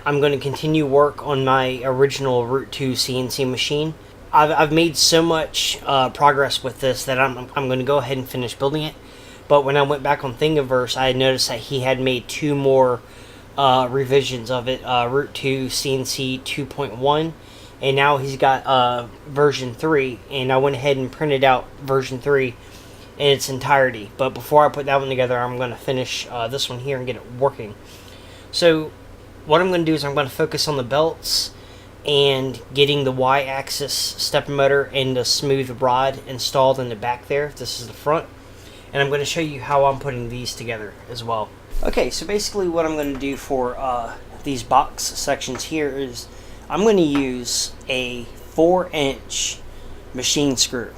I'm going to continue work on my original Root 2 CNC machine. I've made so much progress with this that I'm going to go ahead and finish building it. But when I went back on Thingiverse, I had noticed that he had made 2 more revisions of it, Root 2 CNC 2.1, and now he's got version 3, and I went ahead and printed out version 3 in its entirety. But before I put that one together, I'm going to finish this one here and get it working. So what I'm going to do is I'm going to focus on the belts and getting the Y-axis stepper motor and the smooth rod installed in the back there. This is the front. And I'm going to show you how I'm putting these together as well. Okay, so basically what I'm going to do for these box sections here is I'm going to use a 4-inch machine screw.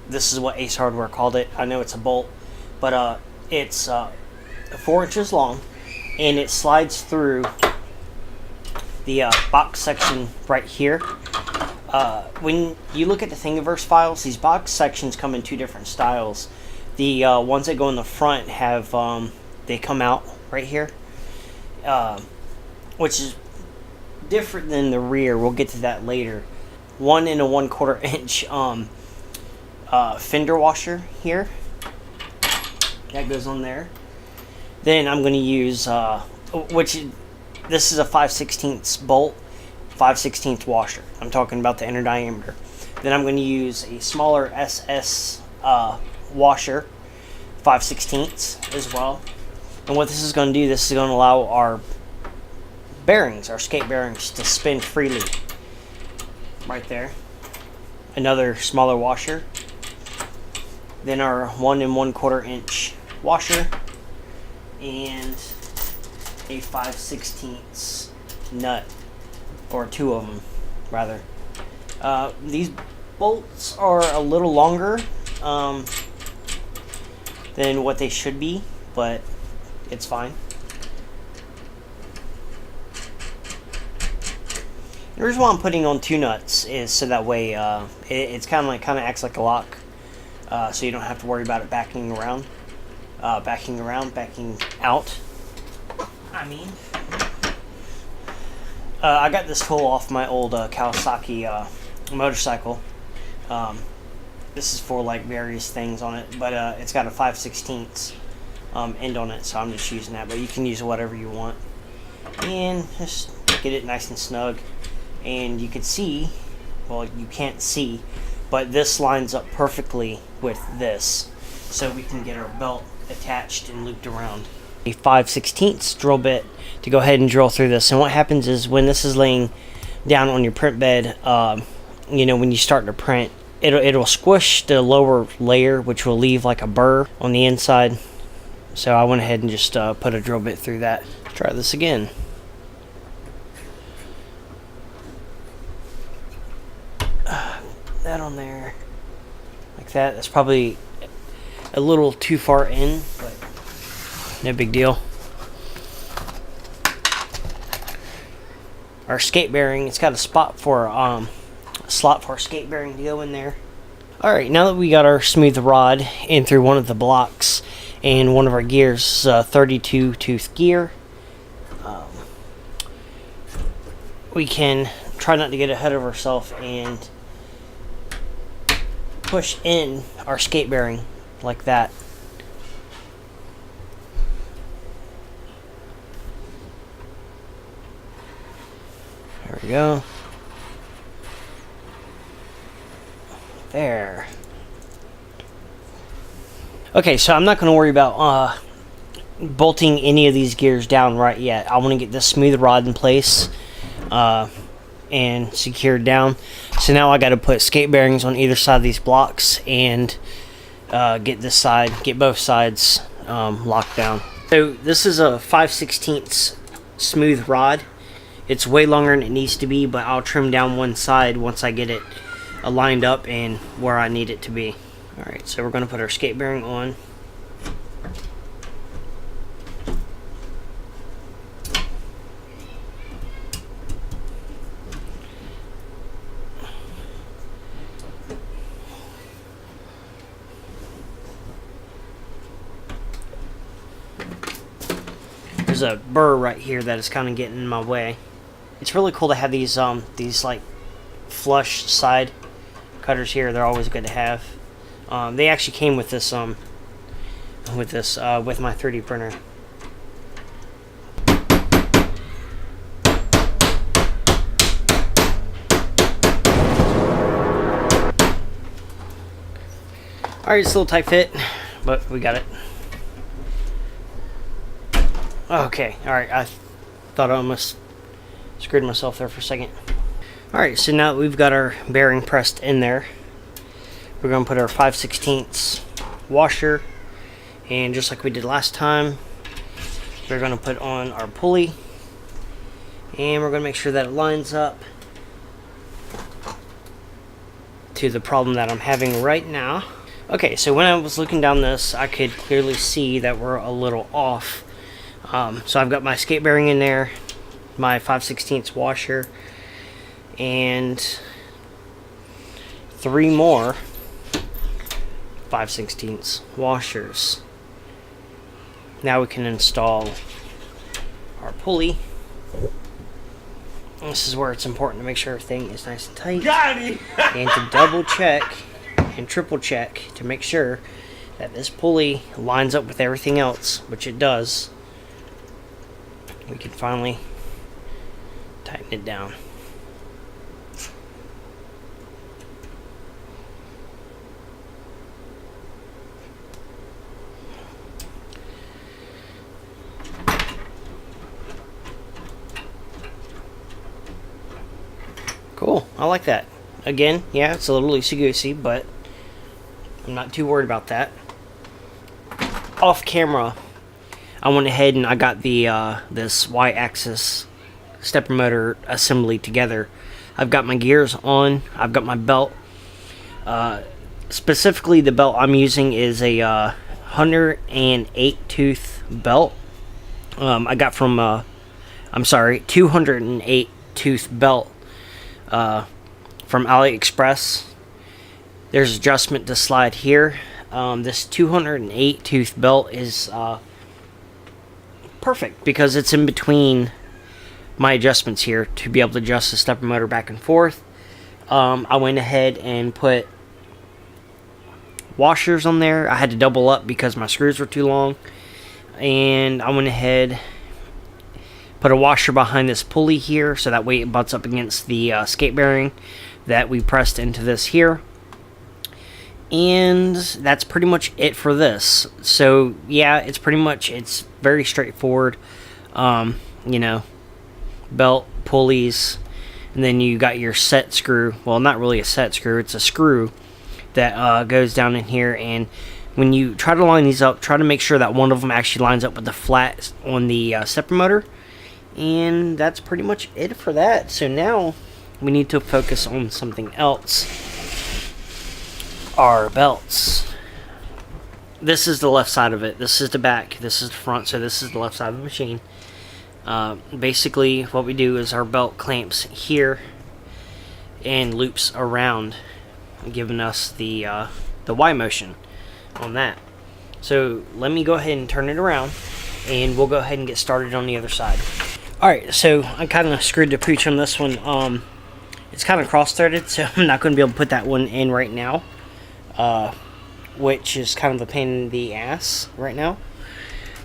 This is what Ace Hardware called it. I know it's a bolt, but it's 4 inches long, and it slides through the box section right here. When you look at the Thingiverse files, these box sections come in 2 different styles. The ones that go in the front have they come out right here, which is different than the rear. We'll get to that later. 1 1/4 inch fender washer here that goes on there. Then I'm going to use this is a 5/16 bolt, 5/16 washer. I'm talking about the inner diameter. Then I'm going to use a smaller SS washer, 5/16 as well. And what this is going to do, this is going to allow our bearings, our skate bearings, to spin freely. Right there. Another smaller washer. Then our 1 1/4 inch washer. And a 5/16 nut. Or 2 of them, rather. These bolts are a little longer than what they should be, but it's fine. The reason why I'm putting on 2 nuts is so that way it's kind of acts like a lock, so you don't have to worry about it backing out. I got this tool off my old Kawasaki motorcycle. This is for like various things on it, but it's got a 5/16 end on it, so I'm just using that, but you can use whatever you want. And just get it nice and snug. And you can see, well, you can't see, but this lines up perfectly with this, so we can get our belt attached and looped around. A 5/16 drill bit to go ahead and drill through this. And what happens is when this is laying down on your print bed, when you start to print, it'll squish the lower layer, which will leave like a burr on the inside. So I went ahead and just put a drill bit through that. Let's try this again. That on there, like that. That's probably a little too far in, but no big deal. Our skate bearing, it's got a spot for a slot for our skate bearing to go in there. Alright, now that we got our smooth rod in through one of the blocks and one of our gears, 32 tooth gear, we can try not to get ahead of ourselves and push in our skate bearing like that. There we go. There. Okay, so I'm not going to worry about bolting any of these gears down right yet. I want to get this smooth rod in place and secured down. So now I got to put skate bearings on either side of these blocks and get both sides locked down. So this is a 5/16 smooth rod. It's way longer than it needs to be, but I'll trim down one side once I get it lined up and where I need it to be. Alright, so we're going to put our skate bearing on. There's there's a burr right here that is kind of getting in my way. It's really cool to have these like flush side cutters here. They're always good to have. They actually came with this with my 3D printer. Alright, it's a little tight fit, but we got it. Okay, alright, I thought I almost screwed myself there for a second. Alright, so now that we've got our bearing pressed in there, we're going to put our 5/16 washer, and just like we did last time, we're going to put on our pulley, and we're going to make sure that it lines up to the problem that I'm having right now. Okay, so when I was looking down this, I could clearly see that we're a little off. So I've got my skate bearing in there, my 5/16 washer, and 3 more 5/16 washers. Now we can install our pulley. This is where it's important to make sure everything is nice and tight. And to double check and triple check to make sure that this pulley lines up with everything else, which it does. We can finally tighten it down. Cool, I like that. Again, yeah, it's a little loosey-goosey, but I'm not too worried about that. Off camera, I went ahead and I got the this Y-axis stepper motor assembly together. I've got my gears on. I've got my belt. Specifically, the belt I'm using is a 108 tooth belt. I got from 208 tooth belt from AliExpress. There's adjustment to slide here. This 208 tooth belt is perfect because it's in between my adjustments here to be able to adjust the stepper motor back and forth. I went ahead and put washers on there. I had to double up because my screws were too long, and I went ahead, put a washer behind this pulley here so that way it butts up against the skate bearing that we pressed into this here. And that's pretty much it for this. So yeah, it's very straightforward. You know, belt, pulleys, and then you got your set screw. Well, not really a set screw, it's a screw that goes down in here. And when you try to line these up, try to make sure that one of them actually lines up with the flat on the stepper motor. And that's pretty much it for that. So now we need to focus on something else. Our belts. This is the left side of it. This is the back. This is the front. So this is the left side of the machine. Basically, what we do is our belt clamps here and loops around, giving us the Y motion on that. So let me go ahead and turn it around, and we'll go ahead and get started on the other side. Alright, so I kind of screwed the pooch on this one. It's kind of cross-threaded, so I'm not going to be able to put that one in right now. Which is kind of a pain in the ass right now.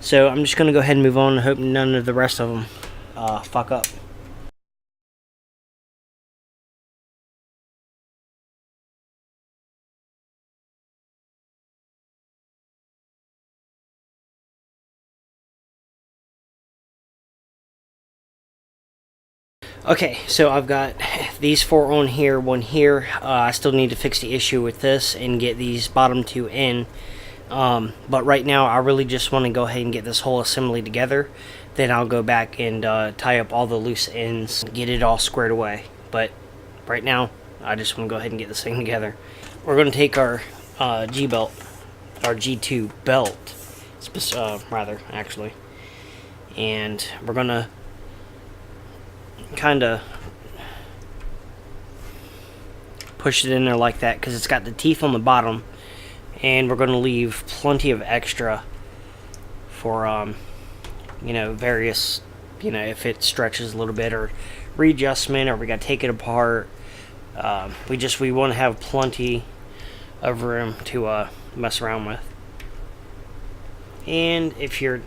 So I'm just going to go ahead and move on and hope none of the rest of them fuck up. Okay, so I've got these 4 on here, 1 here. I still need to fix the issue with this and get these bottom 2 in. But right now, I really just want to go ahead and get this whole assembly together. Then I'll go back and tie up all the loose ends, get it all squared away. But right now, I just want to go ahead and get this thing together. We're going to take our G-belt, our G2 belt, rather, actually. And we're going to kind of push it in there like that because it's got the teeth on the bottom, and we're going to leave plenty of extra for various, if it stretches a little bit, or readjustment, or we got to take it apart. We want to have plenty of room to mess around with. And if your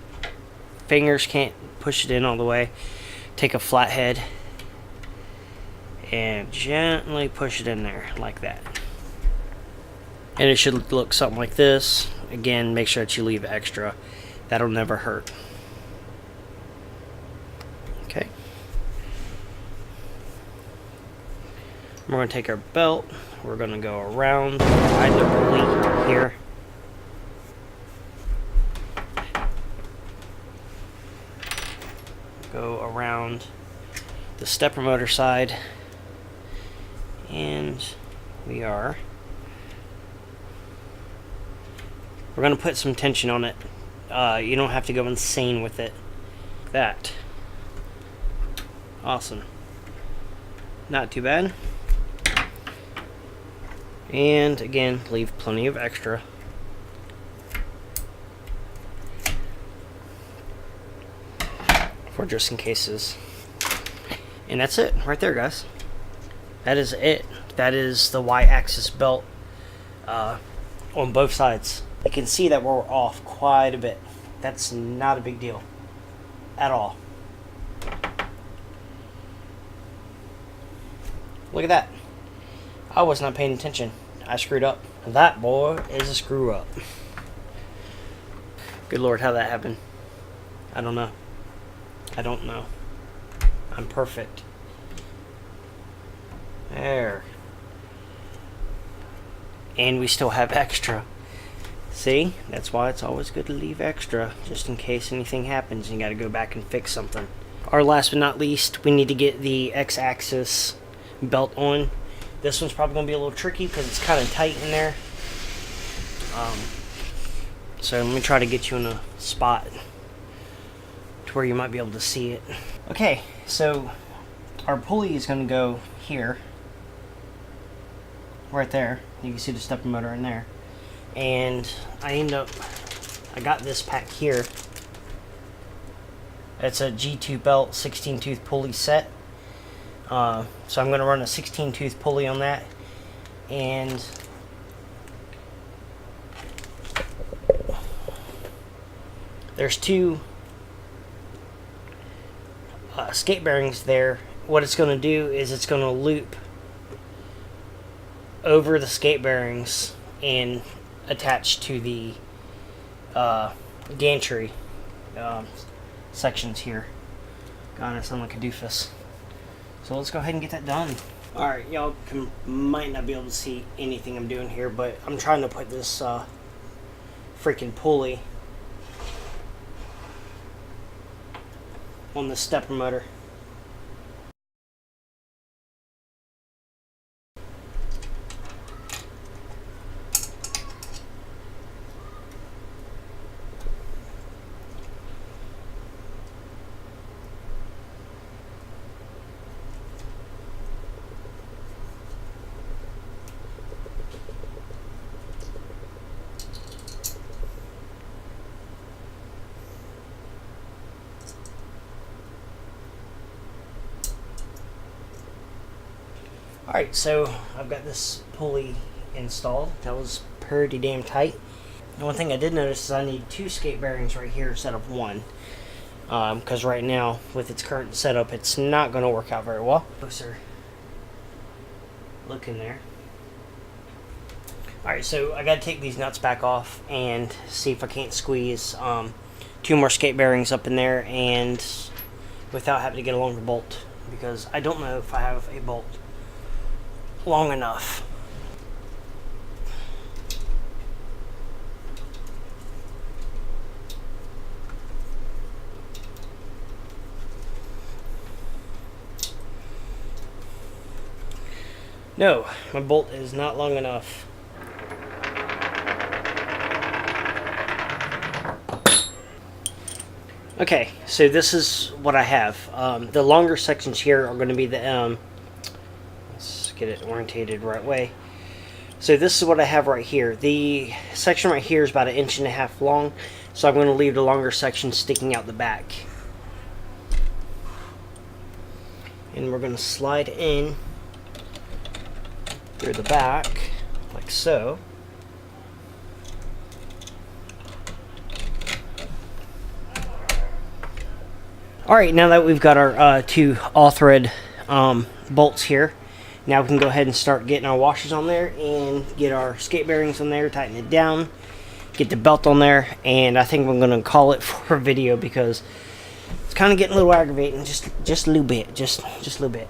fingers can't push it in all the way, take a flathead and gently push it in there like that. And it should look something like this. Again, make sure that you leave extra. That'll never hurt. Okay. We're going to take our belt. We're going to go around behind the pulley here. Go around the stepper motor side. And we're going to put some tension on it. You don't have to go insane with it. That. Awesome. Not too bad. And again, leave plenty of extra. For just in cases. And that's it right there, guys. That is it. That is the Y-axis belt on both sides. You can see that we're off quite a bit. That's not a big deal at all. Look at that. I was not paying attention. I screwed up. That, boy, is a screw up. Good Lord, how that happened. I don't know. I'm perfect. There. And we still have extra. See? That's why it's always good to leave extra, just in case anything happens and you gotta go back and fix something. Our last but not least, we need to get the X-axis belt on. This one's probably gonna be a little tricky because it's kind of tight in there. So let me try to get you in a spot to where you might be able to see it. Okay, so our pulley is going to go here, right there. You can see the stepper motor in there. And I got this pack here. It's a G2 belt 16 tooth pulley set. So I'm going to run a 16 tooth pulley on that. And there's two skate bearings there. What it's going to do is it's going to loop over the skate bearings and attach to the gantry sections here. God, I sound like a doofus. So let's go ahead and get that done. Alright, y'all might not be able to see anything I'm doing here, but I'm trying to put this freaking pulley on the stepper motor. Alright, so I've got this pulley installed. That was pretty damn tight. The one thing I did notice is I need two skate bearings right here instead of one. Because right now, with its current setup, it's not going to work out very well. Closer look in there. Alright, so I got to take these nuts back off and see if I can't squeeze two more skate bearings up in there and without having to get a longer bolt. Because I don't know if I have a bolt long enough. No, my bolt is not long enough. Okay, so this is what I have. The longer sections here are going to be the let's get it orientated the right way. So this is what I have right here. The section right here is about 1.5 inches long, so I'm going to leave the longer section sticking out the back. and we're going to slide in through the back like so. Alright, now that we've got our two all-thread bolts here, now we can go ahead and start getting our washers on there and get our skate bearings on there, tighten it down, get the belt on there, and I think we're going to call it for a video because it's kind of getting a little aggravating, just a little bit, just a little bit.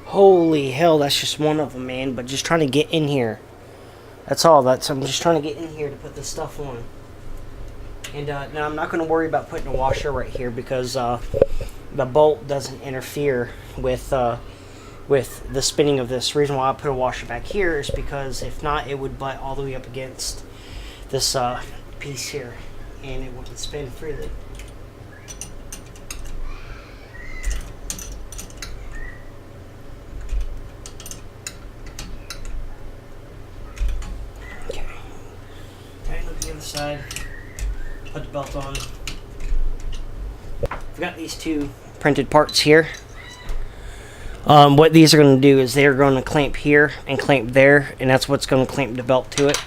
Holy hell, that's just one of them, man. But just trying to get in here. That's all. I'm just trying to get in here to put this stuff on. And now I'm not going to worry about putting a washer right here because the bolt doesn't interfere with the spinning of this. The reason why I put a washer back here is because if not, it would butt all the way up against this piece here, and it wouldn't spin freely. Side, put the belt on. I've got these two printed parts here. What these are going to do is they're going to clamp here and clamp there, and that's what's going to clamp the belt to it.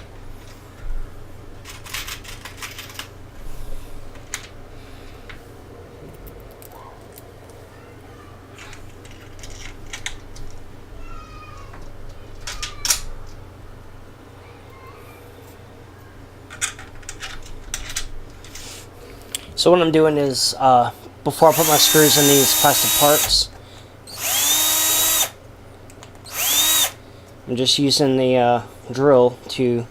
So what I'm doing is, before I put my screws in these plastic parts, I'm just using the drill to,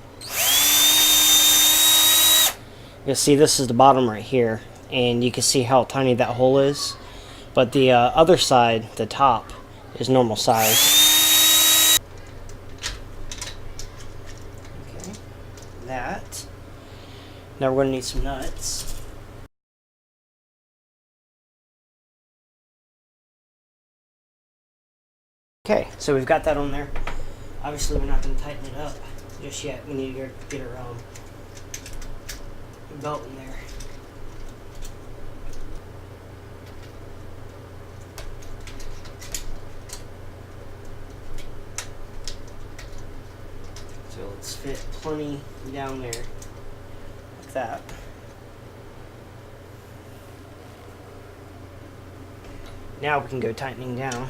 you'll see this is the bottom right here, and you can see how tiny that hole is, but the other side, the top, is normal size. Okay, that. Now we're going to need some nuts. Okay, so we've got that on there. Obviously, we're not going to tighten it up just yet. We need to get our belt in there. So let's fit plenty down there, like that. Now we can go tightening down.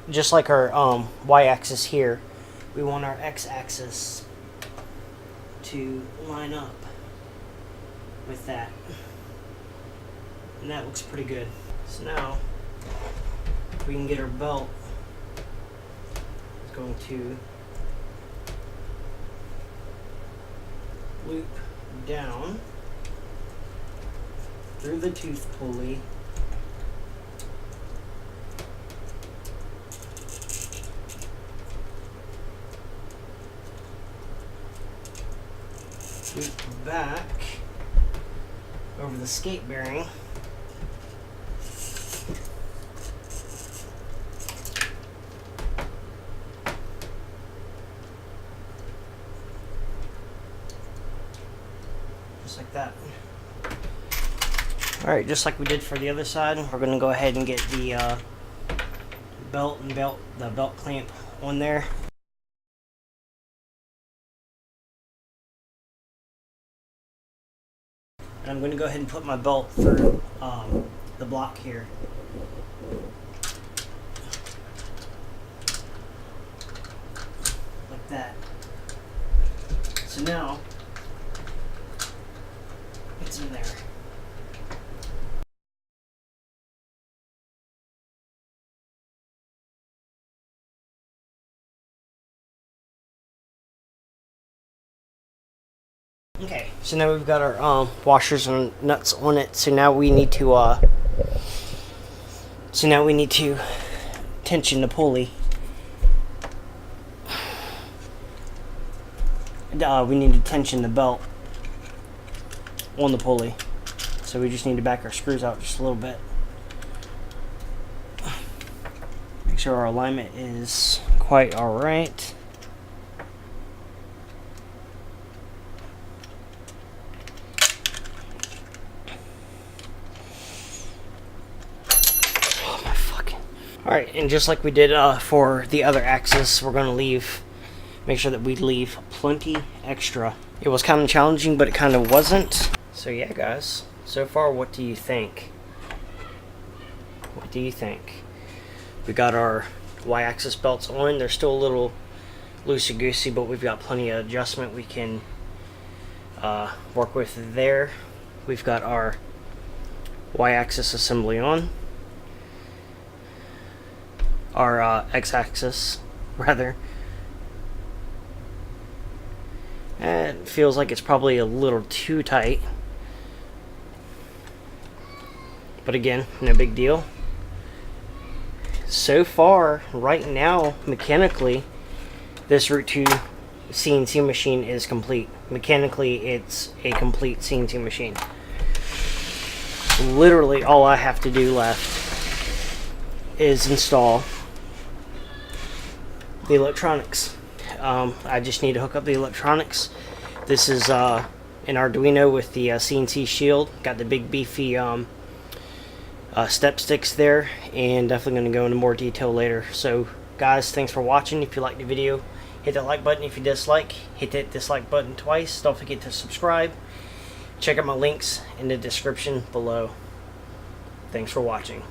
Just like our y-axis here, we want our x-axis to line up with that. And that looks pretty good. So now we can get our belt. It's going to loop down through the tooth pulley. Loop back over the skate bearing. Just like that. Alright, just like we did for the other side, we're going to go ahead and get the belt clamp on there. And I'm going to go ahead and put my belt through the block here. Like that. So now, it's in there. Okay, so now we've got our washers and nuts on it. So now we need to tension the pulley. We need to tension the belt on the pulley. So we just need to back our screws out just a little bit. Make sure our alignment is quite alright. Oh my fucking. Alright, and just like we did for the other axis, we're going to make sure that we leave plenty extra. It was kind of challenging, but it kind of wasn't. So yeah, guys, so far, what do you think? What do you think? We got our Y-axis belts on. They're still a little loosey-goosey, but we've got plenty of adjustment we can work with there. We've got our Y-axis assembly on. Our X-axis, rather. And it feels like it's probably a little too tight. But again, no big deal. So far, right now, mechanically, this Route 2 CNC machine is complete. Mechanically, it's a complete CNC machine. Literally, all I have to do left is install the electronics. I just need to hook up the electronics. This is an Arduino with the CNC shield. Got the big beefy step sticks there, and definitely going to go into more detail later. So guys, thanks for watching. If you liked the video, hit that like button. If you dislike, hit that dislike button twice. Don't forget to subscribe. Check out my links in the description below. Thanks for watching.